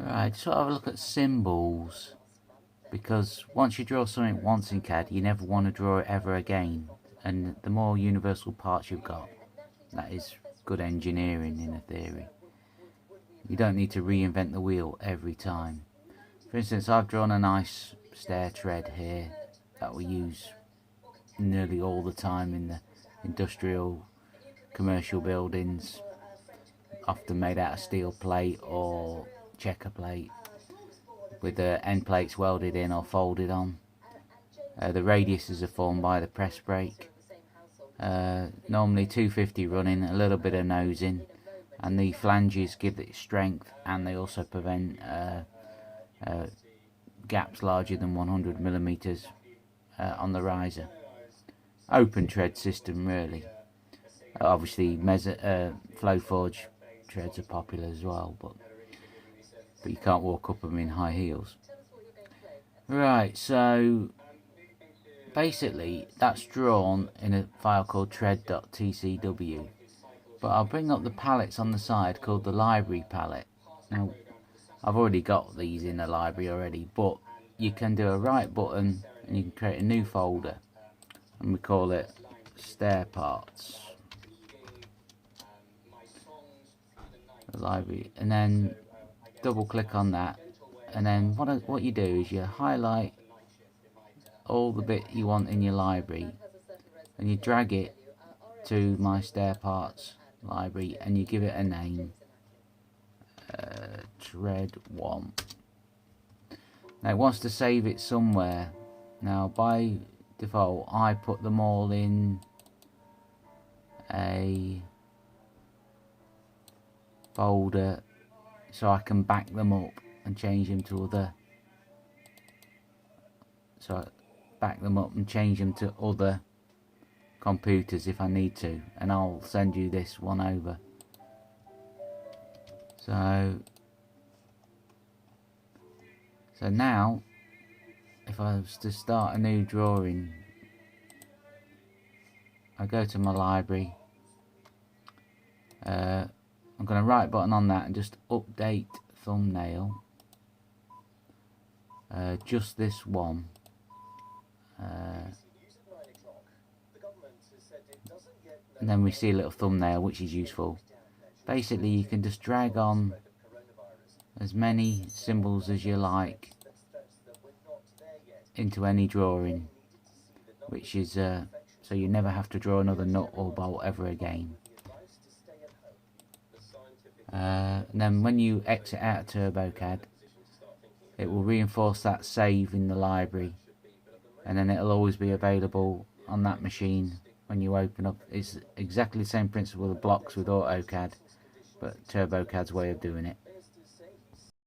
Right, just have a look at symbols, because once you draw something once in CAD, you never want to draw it ever again. And the more universal parts you've got, that is good engineering in a theory. You don't need to reinvent the wheel every time. For instance, I've drawn a nice stair tread here that we use nearly all the time in the industrial commercial buildings, often made out of steel plate or checker plate with the end plates welded in or folded on. The radiuses are formed by the press brake. Normally 250 running, a little bit of nosing, and the flanges give it strength, and they also prevent gaps larger than 100mm on the riser. Open tread system really. Obviously flow forge treads are popular as well, but you can't walk up them in high heels. Right, so basically that's drawn in a file called tread.tcw, but I'll bring up the palettes on the side called the library palette. Now I've already got these in the library already, but you can do a right button and you can create a new folder, and we call it stair parts, the library, and then double click on that, and then what you do is you highlight all the bit you want in your library and you drag it to my stair parts library and you give it a name, tread 1. Now it wants to save it somewhere. Now by default I put them all in a folder so I can back them up and change them to other, other computers if I need to, and I'll send you this one over. So now if I was to start a new drawing, I go to my library, I'm going to right button on that and just update thumbnail, just this one, and then we see a little thumbnail which is useful. Basically you can just drag on as many symbols as you like into any drawing, which is so you never have to draw another nut or bolt ever again. And then when you exit out of TurboCAD, it will reinforce that save in the library, and then it'll always be available on that machine when you open up. It's exactly the same principle of blocks with AutoCAD, but TurboCAD's way of doing it.